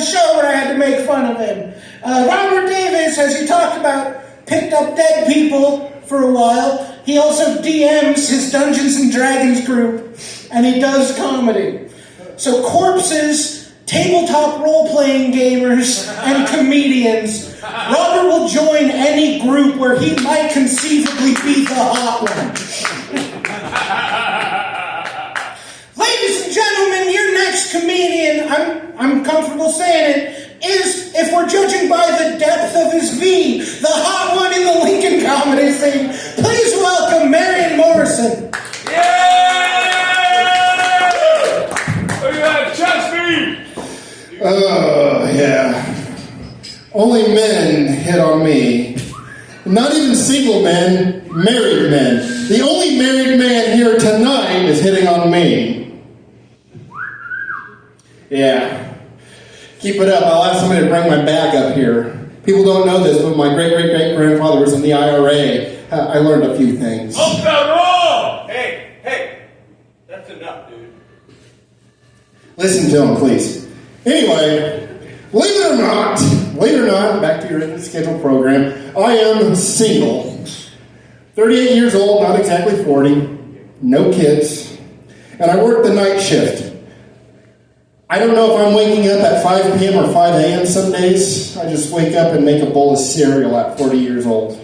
a show where I had to make fun of him. Robert Davis, as he talked about, picked up dead people for a while. He also DMs his Dungeons and Dragons group, and he does comedy. So corpses, tabletop role-playing gamers, and comedians. Robert will join any group where he might conceivably be the hot one. Ladies and gentlemen, your next comedian, I'm comfortable saying it, is, if we're judging by the depth of his V, the hot one in the Lincoln comedy scene. Please welcome Marion Morrison. Look at that chest beat! Oh, yeah. Only men hit on me. Not even single men, married men. The only married man here tonight is hitting on me. Yeah. Keep it up. I'll ask somebody to bring my bag up here. People don't know this, but my great-great-great-grandfather was in the IRA. I learned a few things. Oh, wrong! Hey, that's enough, dude. Listen to him, please. Anyway, believe it or not, back to your scheduled program, I am single. 38 years old, not exactly 40, no kids, and I work the night shift. I don't know if I'm waking up at 5 p.m. or 5 a.m. some days. I just wake up and make a bowl of cereal at 40 years old.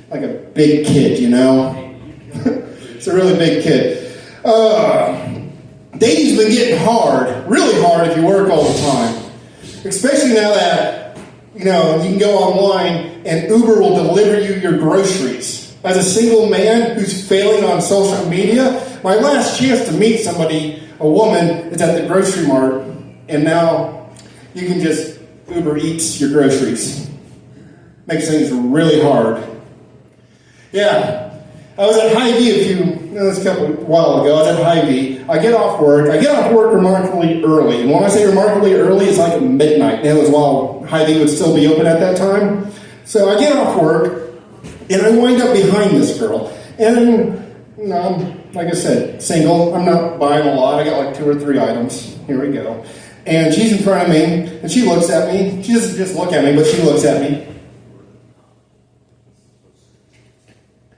Like a big kid, you know? It's a really big kid. Dating's been getting hard, really hard if you work all the time. Especially now that, you can go online and Uber will deliver you your groceries. As a single man who's failing on social media, my last chance to meet somebody, a woman, is at the grocery mart, and now you can just Uber Eats your groceries. Makes things really hard. Yeah, I was at Hy-Vee a while ago. I was at Hy-Vee. I get off work remarkably early. And when I say remarkably early, it's like midnight. It was while Hy-Vee would still be open at that time. So I get off work, and I wind up behind this girl. And, I'm, like I said, single. I'm not buying a lot. I got like 2 or 3 items. Here we go. And she's in front of me, and she looks at me. She doesn't just look at me, but she looks at me.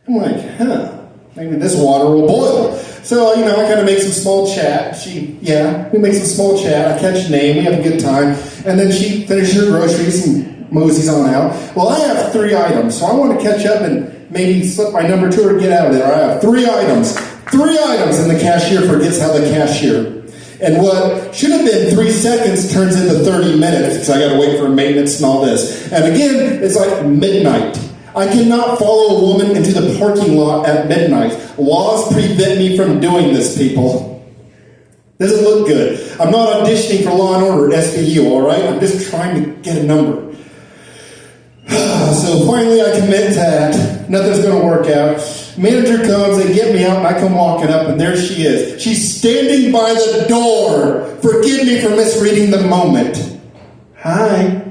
I'm like, maybe this water will boil. So, I kind of make some small chat. We make some small chat. I catch a name. We have a good time. And then she finishes her groceries and moseys on out. Well, I have 3 items, so I want to catch up and maybe slip my number to her and get out of there. I have 3 items. 3 items, and the cashier forgets how the cashier. And what should have been 3 seconds turns into 30 minutes because I got to wait for maintenance and all this. And again, it's like midnight. I cannot follow a woman into the parking lot at midnight. Laws prevent me from doing this, people. Doesn't look good. I'm not auditioning for Law & Order, SVU, all right? I'm just trying to get a number. So finally I commit to that. Nothing's going to work out. Manager comes, they get me out, and I come walking up, and there she is. She's standing by the door. Forgive me for misreading the moment. Hi.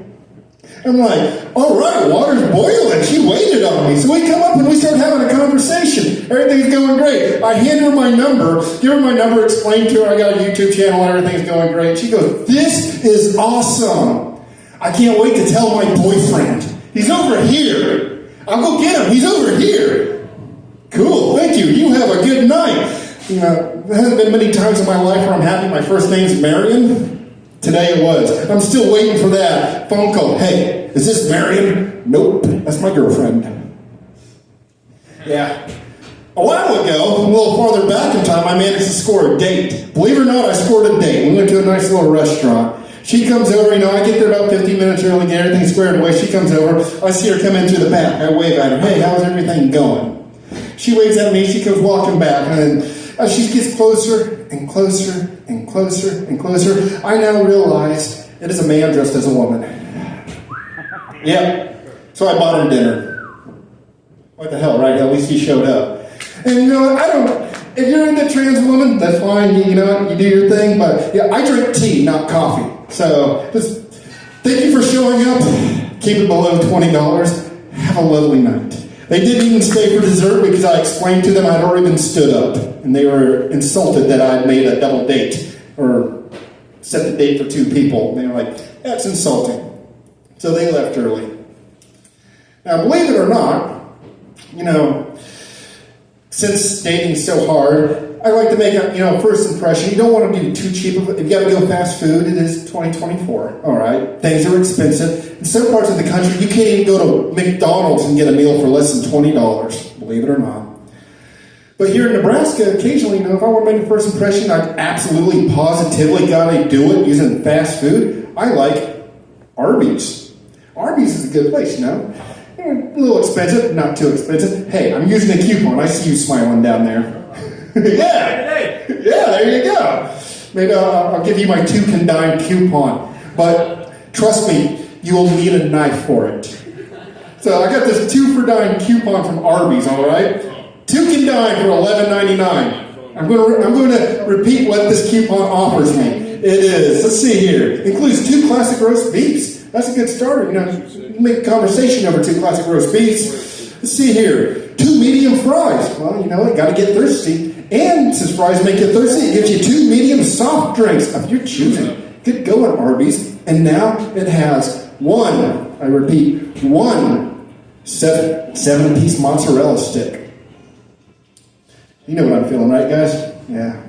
I'm like, all right, water's boiling. She waited on me. So we come up and we start having a conversation. Everything's going great. I hand her my number, give her my number, explain to her I got a YouTube channel, everything's going great. She goes, this is awesome. I can't wait to tell my boyfriend. He's over here. I'll go get him. He's over here. Cool, thank you. You have a good night. There hasn't been many times in my life where I'm happy my first name's Marion. Today it was. I'm still waiting for that phone call. Hey, is this Marion? Nope, that's my girlfriend. Yeah. A while ago, a little farther back in time, I managed to score a date. Believe it or not, I scored a date. We went to a nice little restaurant. She comes over, I get there about 15 minutes early, get everything squared away. She comes over. I see her come in through the back. I wave at her. Hey, how's everything going? She waves at me. She comes walking back. And as she gets closer and closer and closer and closer, I now realize it is a man dressed as a woman. Yep. So I bought her dinner. What the hell, right? At least he showed up. And if you're into trans women, that's fine. You do your thing. But yeah, I drink tea, not coffee. So just thank you for showing up. Keep it below $20. Have a lovely night. They didn't even stay for dessert because I explained to them I'd already been stood up. And they were insulted that I had made a double date. Or set the date for 2 people. And they were like, that's insulting. So they left early. Now, believe it or not, you know, since dating's so hard, I like to make a first impression. You don't want to be too cheap. If you got to go fast food, it is 2024. All right, things are expensive. In some parts of the country, you can't even go to McDonald's and get a meal for less than $20. Believe it or not. But here in Nebraska, occasionally, if I want to make a first impression, I absolutely, positively got to do it using fast food. I like Arby's. Arby's is a good place, A little expensive, not too expensive. Hey, I'm using a coupon. I see you smiling down there. Yeah, there you go. Maybe I'll give you my 2 can dine coupon. But trust me, you will need a knife for it. So I got this 2 for dine coupon from Arby's, all right? 2 can dine for $11.99. I'm going to repeat what this coupon offers me. It is, let's see here, it includes 2 classic roast beefs. That's a good starter, you can make a conversation over 2 classic roast beefs. Let's see here, 2 medium fries. Well, got to get thirsty. And since fries make you thirsty, it gives you 2 medium soft drinks of your choosing. Good going, Arby's. And now it has 1, I repeat, 1 7-piece mozzarella stick. You know what I'm feeling, right, guys? Yeah.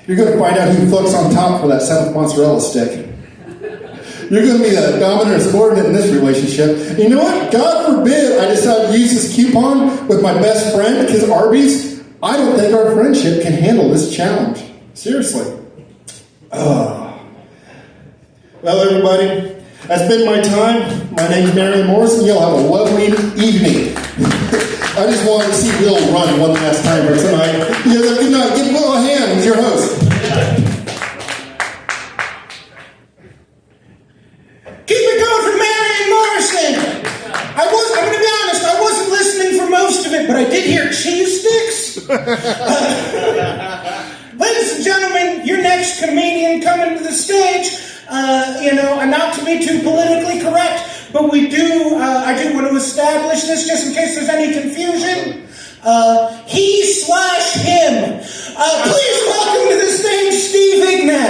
You're going to find out who fucks on top for that 7th mozzarella stick. You're going to be the dominant or subordinate in this relationship. And you know what? God forbid I decide to use this coupon with my best friend because Arby's, I don't think our friendship can handle this challenge. Seriously. Well, everybody, that's been my time. My name's Marion Morrison. You'll have a lovely evening. I just wanted to see Will run one last time for tonight. Good night. Give Will a hand. He's your host. Keep it going for Marion Morrison. I'm going to be honest, I wasn't listening for most of it, but I did hear cheese sticks. Ladies and gentlemen, your next comedian coming to the stage, and not to be too politically correct, but I do want to establish this just in case there's any confusion. He/him. Please welcome to the stage Steve Ignat.